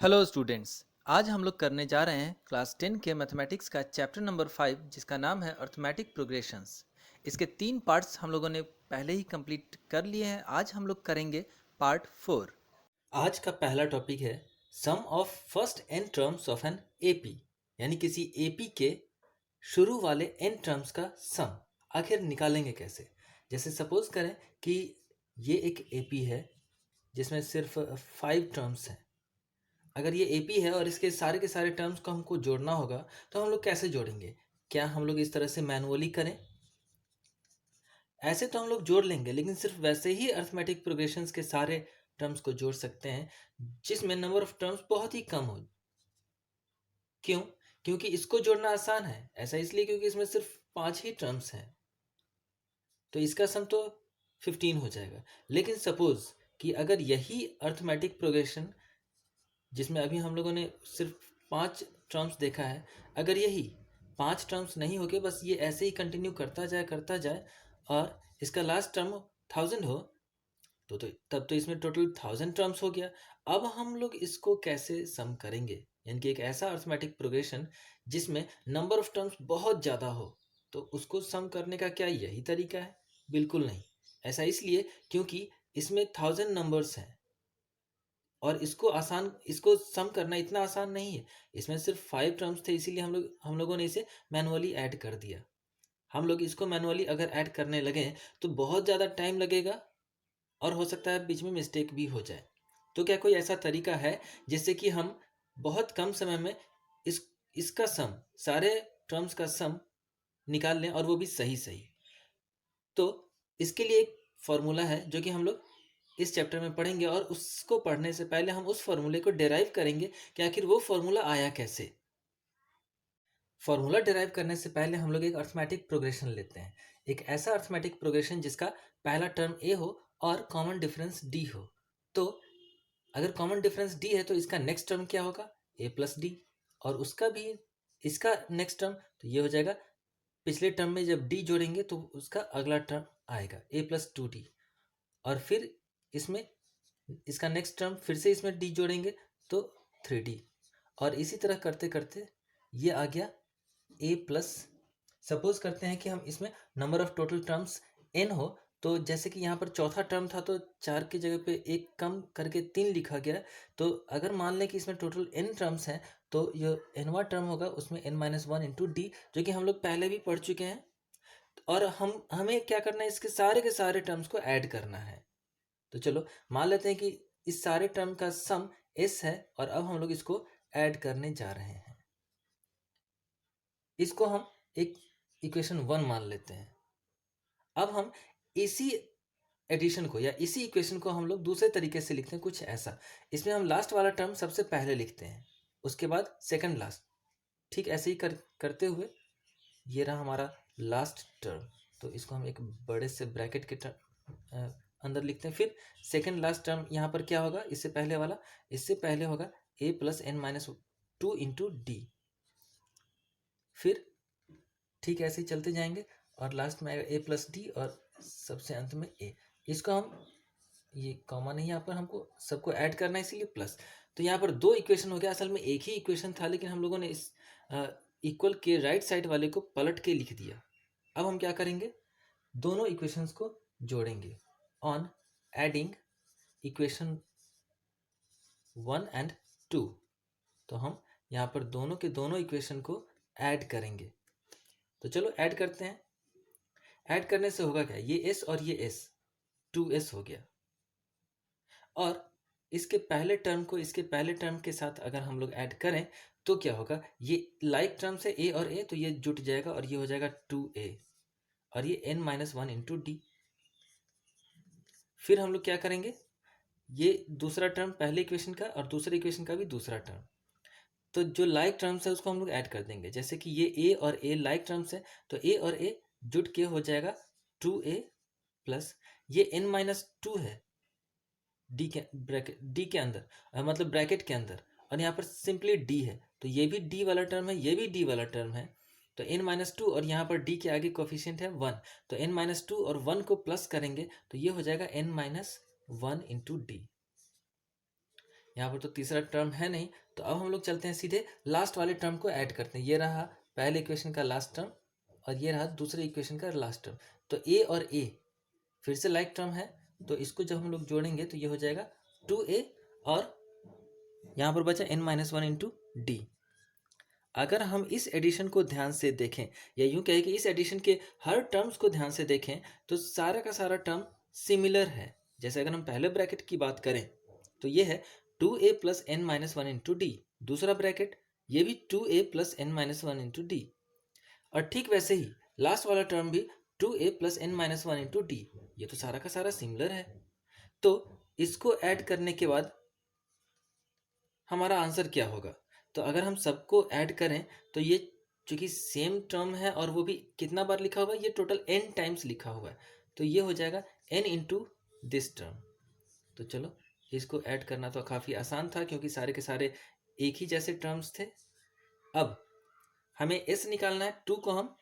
Hello students. आज हम लोग करने जा रहे हैं क्लास 10 के मैथमेटिक्स का चैप्टर नंबर 5 जिसका नाम है अर्थमेटिक प्रोग्रेशंस। इसके 3 पार्ट्स हम लोगों ने पहले ही कंप्लीट कर लिए हैं। आज हम लोग करेंगे पार्ट 4। आज का पहला टॉपिक है sum of first n terms of an AP, यानी किसी एपी के शुरू वाले एन टर्म्स का सम आखिर निकालेंगे कैसे। जैसे सपोज करें कि ये एक एपी है जिसमें सिर्फ 5 टर्म्स हैं। अगर ये एपी है और इसके सारे के सारे टर्म्स को हमको जोड़ना होगा तो हम लोग कैसे जोड़ेंगे? क्या हम लोग इस तरह से मैनुअली करें? ऐसे तो हम लोग जोड़ लेंगे, लेकिन सिर्फ वैसे ही अर्थमेटिक प्रोग्रेशंस के सारे टर्म्स को जोड़ सकते हैं जिसमें नंबर ऑफ टर्म्स बहुत ही कम हो। क्यों? क्योंकि इसको जोड़ना आसान है। ऐसा इसलिए क्योंकि इसमें सिर्फ 5 ही टर्म्स हैं, तो इसका सम तो 15 हो जाएगा। लेकिन सपोज कि अगर यही अर्थमेटिक प्रोग्रेशन जिसमें अभी हम लोगों ने सिर्फ 5 टर्म्स देखा है, अगर यही 5 टर्म्स नहीं होके बस ये ऐसे ही कंटिन्यू करता जाए और इसका लास्ट टर्म 1000 हो, तो तब तो इसमें टोटल 1000 टर्म्स हो गया। अब हम लोग इसको कैसे सम करेंगे? यानी कि एक ऐसा अर्थमेटिक प्रोग्रेशन जिसमें नंबर ऑफ टर्म्स बहुत ज़्यादा हो, तो उसको सम करने का क्या यही तरीका है? बिल्कुल नहीं। ऐसा इसलिए क्योंकि इसमें 1000 नंबर्स हैं और इसको सम करना इतना आसान नहीं है। इसमें सिर्फ 5 टर्म्स थे, इसीलिए हम लोगों ने इसे मैनुअली ऐड कर दिया। हम लोग इसको मैनुअली अगर ऐड करने लगे तो बहुत ज़्यादा टाइम लगेगा और हो सकता है बीच में मिस्टेक भी हो जाए। तो क्या कोई ऐसा तरीका है जिससे कि हम बहुत कम समय में इस इसका सम, सारे टर्म्स का सम निकाल लें और वो भी सही सही? तो इसके लिए एक फॉर्मूला है जो कि हम लोग इस चैप्टर में पढ़ेंगे, और उसको पढ़ने से पहले हम उस फॉर्मूले को डिराइव करेंगे कि आखिर वो फॉर्मूला आया कैसे। फॉर्मूला डिराइव करने से पहले हम लोग एक अर्थमेटिक प्रोग्रेशन लेते हैं। एक ऐसा अर्थमेटिक प्रोग्रेशन जिसका पहला टर्म ए हो और कॉमन डिफरेंस डी हो। तो अगर कॉमन डिफरेंस डी है तो इसका नेक्स्ट टर्म क्या होगा? A plus D. और उसका भी इसका नेक्स्ट टर्म तो ये हो जाएगा। पिछले टर्म में जब डी जोड़ेंगे तो उसका अगला टर्म आएगा ए प्लस टू डी। और फिर इसमें इसका नेक्स्ट टर्म फिर से इसमें डी जोड़ेंगे तो थ्री डी। और इसी तरह करते करते ये आ गया ए प्लस। सपोज करते हैं कि हम इसमें number of total terms n हो, तो जैसे कि यहाँ पर चौथा टर्म था तो 4 की जगह पे एक कम करके 3 लिखा गया। तो अगर मान लें कि इसमें टोटल एन टर्म्स हैं तो ये एनवा टर्म होगा उसमें n minus one into d, जो कि हम लोग पहले भी पढ़ चुके हैं। और हमें क्या करना है, इसके सारे टर्म्स को ऐड करना है। तो चलो मान लेते हैं कि इस सारे टर्म का सम एस है और अब हम लोग इसको ऐड करने जा रहे हैं। इसको हम एक इक्वेशन 1 मान लेते हैं। अब हम इसी एडिशन को या इसी इक्वेशन को हम लोग दूसरे तरीके से लिखते हैं, कुछ ऐसा। इसमें हम लास्ट वाला टर्म सबसे पहले लिखते हैं, उसके बाद सेकंड लास्ट। ठीक ऐसे ही करते हुए ये रहा हमारा लास्ट टर्म। तो इसको हम एक बड़े से ब्रैकेट के अंदर लिखते हैं। फिर सेकंड लास्ट टर्म यहाँ पर क्या होगा? इससे पहले होगा a plus n minus two into d. फिर ठीक ऐसे ही चलते जाएंगे और लास्ट में आएगा ए प्लस डी और सबसे अंत में ए। इसको हम, ये कॉमन है यहाँ पर, हमको सबको ऐड करना है इसीलिए प्लस। तो यहाँ पर 2 इक्वेशन हो गया। असल में एक ही इक्वेशन था, लेकिन हम लोगों ने इस इक्वल के राइट साइड वाले को पलट के लिख दिया। अब हम क्या करेंगे? दोनों इक्वेशंस को जोड़ेंगे ऑन एडिंग इक्वेशन 1 एंड 2। तो हम यहाँ पर दोनों के दोनों इक्वेशन को ऐड करेंगे। तो चलो ऐड करते हैं। ऐड करने से होगा क्या? ये एस और ये एस 2s हो गया। और इसके पहले टर्म को इसके पहले टर्म के साथ अगर हम लोग ऐड करें तो क्या होगा? ये लाइक टर्म से ए और ए, तो ये जुट जाएगा और ये हो जाएगा 2a और ये n minus one into d. फिर हम लोग क्या करेंगे? ये दूसरा टर्म पहले इक्वेशन का और दूसरे इक्वेशन का भी दूसरा टर्म, तो जो लाइक टर्म्स है उसको हम लोग ऐड कर देंगे। जैसे कि ये ए और ए लाइक टर्म्स है, तो ए और ए जुट के हो जाएगा 2a प्लस ये n माइनस टू है डी के अंदर, मतलब ब्रैकेट के अंदर, और यहाँ पर सिंपली डी है, तो ये भी डी वाला टर्म है, ये भी डी वाला टर्म है। तो n माइनस टू और यहाँ पर डी के आगे कोफिशिएंट है 1, तो n माइनस टू और 1 को प्लस करेंगे तो ये हो जाएगा n minus one into D. यहाँ पर तो तीसरा टर्म है नहीं, तो अब हम लोग चलते हैं सीधे लास्ट वाले टर्म को ऐड करते हैं। ये रहा पहले इक्वेशन का लास्ट टर्म और ये रहा दूसरे इक्वेशन का लास्ट टर्म। तो ए और ए फिर से लाइक टर्म है, तो इसको जब हम लोग जोड़ेंगे तो ये हो जाएगा 2a और यहाँ पर बचा n-1 इंटू डी। अगर हम इस एडिशन को ध्यान से देखें या यूं कहें कि इस एडिशन के हर टर्म्स को ध्यान से देखें तो सारा का सारा टर्म सिमिलर है। जैसे अगर हम पहले ब्रैकेट की बात करें तो ये है 2a plus n-1 into D. दूसरा ब्रैकेट ये भी 2a plus n-1 into d. और ठीक वैसे ही लास्ट वाला टर्म भी 2a plus n-1 into D. ये तो सारा का सारा सिमिलर है। तो इसको ऐड करने के बाद हमारा आंसर क्या होगा? तो अगर हम सबको ऐड करें तो ये चूंकि सेम टर्म है और वो भी कितना बार लिखा हुआ है, ये टोटल n टाइम्स लिखा हुआ है, तो ये हो जाएगा n इंटू दिस टर्म। तो चलो इसको ऐड करना तो काफ़ी आसान था क्योंकि सारे के सारे एक ही जैसे टर्म्स थे। अब हमें s निकालना है, 2 को हम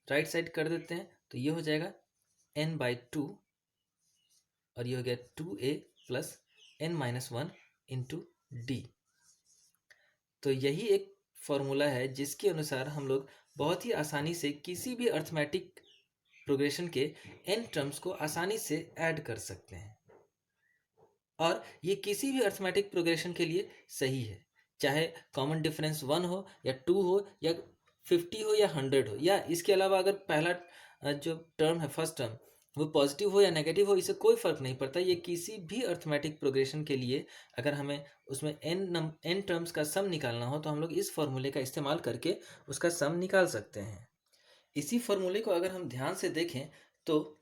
राइट साइड कर देते हैं तो ये हो जाएगा n/2 और ये हो गया 2a plus n-1 into D. तो यही एक फॉर्मूला है जिसके अनुसार हम लोग बहुत ही आसानी से किसी भी अर्थमेटिक प्रोग्रेशन के n टर्म्स को आसानी से ऐड कर सकते हैं। और ये किसी भी अर्थमेटिक प्रोग्रेशन के लिए सही है, चाहे कॉमन डिफरेंस 1 हो या 2 हो या 50 हो या 100 हो, या इसके अलावा अगर पहला जो टर्म है फर्स्ट टर्म वो पॉजिटिव हो या नेगेटिव हो, इससे कोई फर्क नहीं पड़ता। ये किसी भी अर्थमेटिक प्रोग्रेशन के लिए अगर हमें उसमें n टर्म्स का सम निकालना हो तो हम लोग इस फॉर्मूले का इस्तेमाल करके उसका सम निकाल सकते हैं। इसी फॉर्मूले को अगर हम ध्यान से देखें तो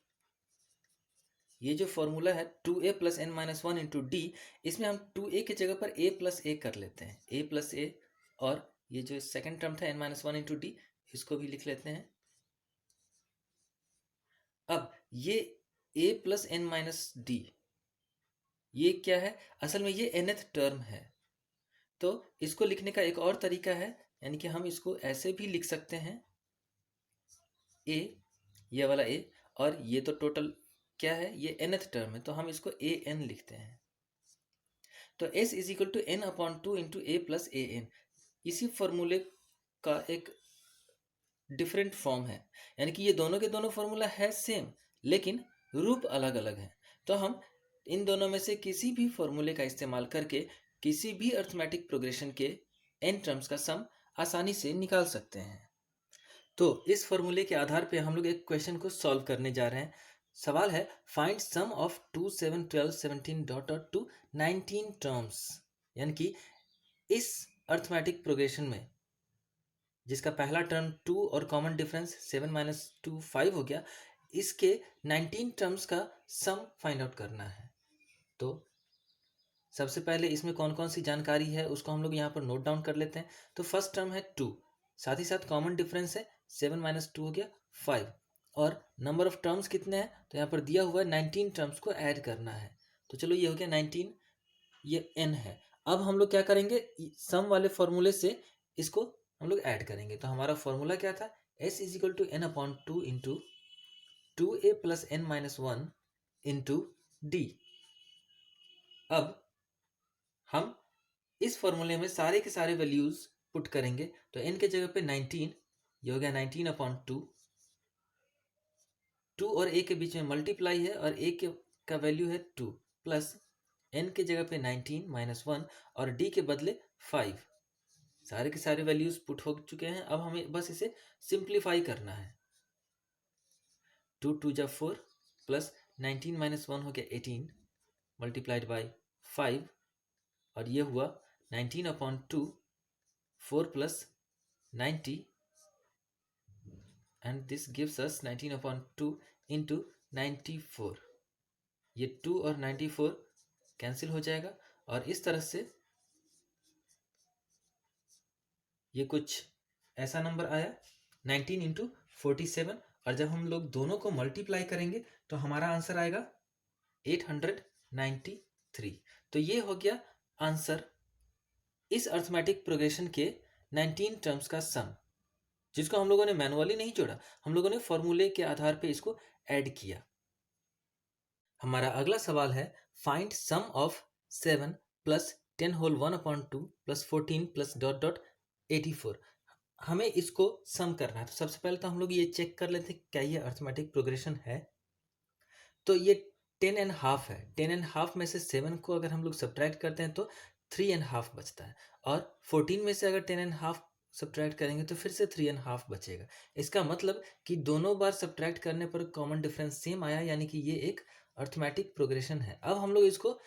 ये जो फॉर्मूला है 2a plus n-1 into D, इसमें हम 2a की जगह पर a प्लस a कर लेते हैं, a प्लस a, और ये जो सेकंड टर्म था n-1 इंटू डी इसको भी लिख लेते हैं। अब ये a plus n minus D ये क्या है? असल में ये nth टर्म है। तो इसको लिखने का एक और तरीका है, यानी कि हम इसको ऐसे भी लिख सकते हैं a, ये वाला a, और ये तो टोटल क्या है, ये nth टर्म है, तो हम इसको a n लिखते हैं। तो s is equal to n upon 2 into a plus a n. इसी फॉर्मूले का एक डिफरेंट फॉर्म है, यानी कि ये दोनों के दोनों फॉर्मूला है सेम लेकिन रूप अलग अलग है। तो हम इन दोनों में से किसी भी फॉर्मूले का इस्तेमाल करके किसी भी अर्थमेटिक प्रोग्रेशन के n टर्म्स का सम आसानी से निकाल सकते हैं। तो इस फॉर्मूले के आधार पे हम लोग एक क्वेश्चन को सॉल्व करने जा रहे हैं। सवाल है find sum of 2 7 12 17 dot dot to 19 terms. यानी कि इस अर्थमेटिक प्रोग्रेशन में जिसका पहला टर्म 2 और कॉमन डिफरेंस 7 माइनस 2 5 हो गया, इसके 19 टर्म्स का सम फाइंड आउट करना है। तो सबसे पहले इसमें कौन कौन सी जानकारी है उसको हम लोग यहाँ पर नोट डाउन कर लेते हैं। तो फर्स्ट टर्म है 2, साथ ही साथ कॉमन डिफरेंस है 7 माइनस 2 हो गया 5, और नंबर ऑफ टर्म्स कितने हैं तो यहाँ पर दिया हुआ है 19 टर्म्स को ऐड करना है। तो चलो ये हो गया 19, ये n है। अब हम लोग क्या करेंगे, सम वाले फॉर्मूले से इसको हम लोग ऐड करेंगे। तो हमारा फॉर्मूला क्या था, s is equal to n upon 2 into 2a plus n-1 into d. अब हम इस फॉर्मूले में सारे के सारे वैल्यूज पुट करेंगे। तो n के जगह पे 19, ये हो गया 19 अपॉन 2, 2 और a के बीच में मल्टीप्लाई है और a का वैल्यू है 2, प्लस n के जगह पे 19 माइनस 1 और d के बदले 5। सारे के सारे वैल्यूज पुट हो चुके हैं। अब हमें बस इसे सिंप्लीफाई करना है। 2 2 जा 4 प्लस 19 माइनस 1 हो गया 18 मल्टीप्लाइड बाई 5, और ये हुआ 19 upon 2, 4 plus 90, and this gives us 19 upon 2 into 94। ये 2 और 94 कैंसिल हो जाएगा और इस तरह से ये कुछ ऐसा नंबर आया 19 इंटू 47, और जब हम लोग दोनों को मल्टीप्लाई करेंगे तो हमारा आंसर आएगा 893। तो ये हो गया आंसर इस अर्थमेटिक प्रोग्रेशन के 19 टर्म्स का सम, जिसको हम लोगों ने मैनुअली नहीं जोड़ा, हम लोगों ने फॉर्मूले के आधार पे इसको ऐड किया। हमारा अगला सवाल है find sum of 7 plus 10 whole 1/2 plus 14 plus dot dot 84। हमें इसको सम करना है। तो सबसे पहले तो हम लोग ये चेक कर लेते हैं क्या ये अर्थमेटिक प्रोग्रेशन है। तो ये 10.5 है। 10.5 में से 7 को अगर हम लोग सब्ट्रैक्ट करते हैं तो 3.5 बचता है, और 14 में से अगर 10.5 सब्ट्रैक्ट करेंगे तो फिर से 3.5 बचेगा। इसका मतलब कि दोनों बार सब्ट्रैक्ट करने पर कॉमन डिफरेंस सेम आया, यानी कि ये एक अर्थमेटिक प्रोग्रेशन है। अब हम लोग इसको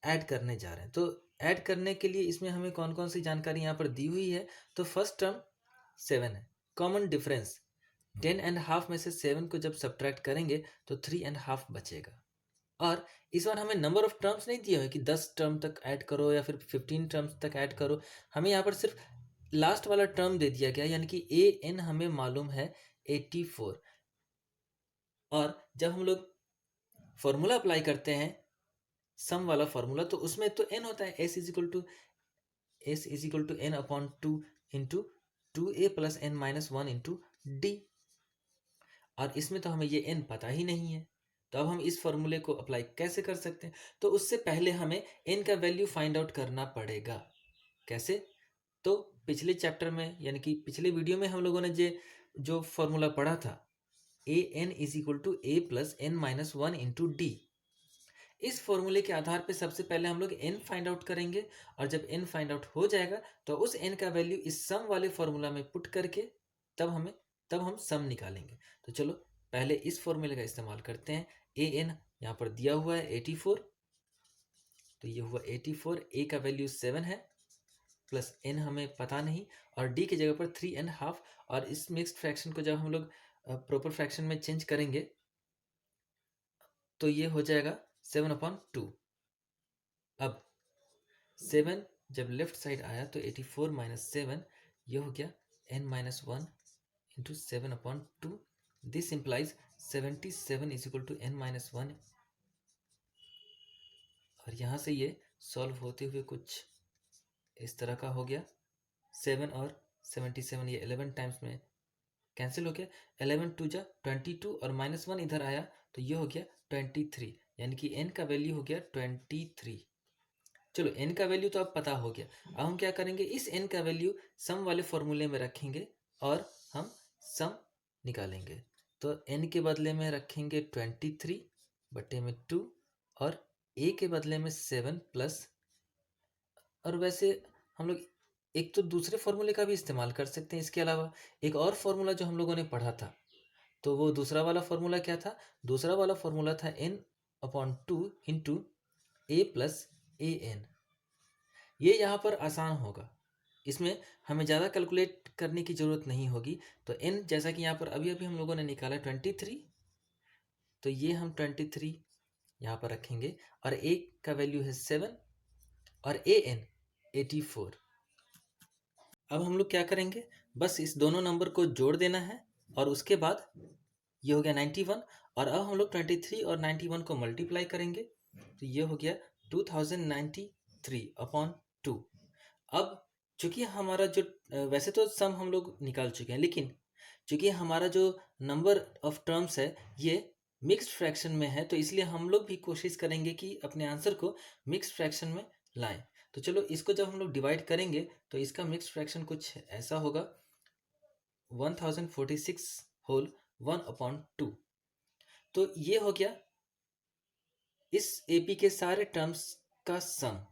ऐड करने जा रहे हैं। तो ऐड करने के लिए इसमें हमें कौन कौन सी जानकारी यहाँ पर दी हुई है। तो फर्स्ट टर्म 7 है, कॉमन डिफरेंस 10.5 में से 7 को जब सब्ट्रैक्ट करेंगे तो 3.5 बचेगा। और इस बार हमें नंबर ऑफ टर्म्स नहीं दिया है कि 10 टर्म तक ऐड करो या फिर 15 टर्म्स तक ऐड करो। हमें यहाँ पर सिर्फ लास्ट वाला टर्म दे दिया गया, यानी कि ए एन हमें मालूम है 84। और जब हम लोग फॉर्मूला अप्लाई करते हैं, सम वाला फॉर्मूला, तो उसमें तो एन होता है, s is equal to n upon 2 into 2a plus n minus 1 into d. और इसमें तो हमें ये एन पता ही नहीं है, तो अब हम इस फॉर्मूले को अप्लाई कैसे कर सकते हैं। तो उससे पहले हमें एन का वैल्यू फाइंड आउट करना पड़ेगा। कैसे? तो पिछले चैप्टर में, यानी कि पिछले वीडियो में हम लोगों ने जो फॉर्मूला पढ़ा था, a n is equal to a plus n minus 1 into d. इस फॉर्मूले के आधार पे सबसे पहले हम लोग n फाइंड आउट करेंगे, और जब n फाइंड आउट हो जाएगा तो उस n का वैल्यू इस सम वाले फॉर्मूला में पुट करके तब हम सम निकालेंगे। तो चलो पहले इस फॉर्मूले का इस्तेमाल करते हैं। ए एन यहाँ पर दिया हुआ है 84, तो ये हुआ 84। a का वैल्यू 7 है, प्लस n हमें पता नहीं, और d की जगह पर 3.5। और इस मिक्स्ड फ्रैक्शन को जब हम लोग प्रॉपर फ्रैक्शन में चेंज करेंगे तो ये हो जाएगा 7/2। अब 7 जब लेफ्ट साइड आया तो 84 माइनस 7, ये हो गया n minus 1 into 7/2। This implies 77 is equal to n minus 1। और यहाँ से ये सॉल्व होते हुए कुछ इस तरह का हो गया। 7 और 77 ये 11 टाइम्स में कैंसिल हो गया। 11 टू जा 22, और माइनस 1 इधर आया तो ये हो गया 23, यानी कि n का वैल्यू हो गया 23। चलो n का वैल्यू तो अब पता हो गया। अब हम क्या करेंगे, इस n का वैल्यू सम वाले फॉर्मूले में रखेंगे और हम सम निकालेंगे। तो n के बदले में रखेंगे 23 बटे में 2, और a के बदले में 7 प्लस। और वैसे हम लोग एक तो दूसरे फॉर्मूले का भी इस्तेमाल कर सकते हैं। इसके अलावा एक और फॉर्मूला जो हम लोगों ने पढ़ा था, तो वो दूसरा वाला फॉर्मूला क्या था? दूसरा वाला फॉर्मूला था n/2 into a plus a N. ये यहाँ पर आसान होगा, इसमें हमें ज़्यादा कैलकुलेट करने की ज़रूरत नहीं होगी। तो n जैसा कि यहाँ पर अभी अभी हम लोगों ने निकाला 23, तो ये हम 23 यहाँ पर रखेंगे, और a का वैल्यू है 7 और ए एन 84। अब हम लोग क्या करेंगे, बस इस दोनों नंबर को जोड़ देना है, और उसके बाद ये हो गया 91। और अब हम लोग 23 और 91 को मल्टीप्लाई करेंगे, तो ये हो गया 2093/2। अब चूंकि हमारा जो वैसे तो सम हम लोग निकाल चुके हैं, लेकिन चूंकि हमारा जो नंबर ऑफ टर्म्स है ये मिक्स्ड फ्रैक्शन में है, तो इसलिए हम लोग भी कोशिश करेंगे कि अपने आंसर को मिक्स्ड फ्रैक्शन में लाएं। तो चलो इसको जब हम लोग डिवाइड करेंगे तो इसका मिक्स्ड फ्रैक्शन कुछ ऐसा होगा, 1046 होल 1/2। तो ये हो गया इस एपी के सारे टर्म्स का सम।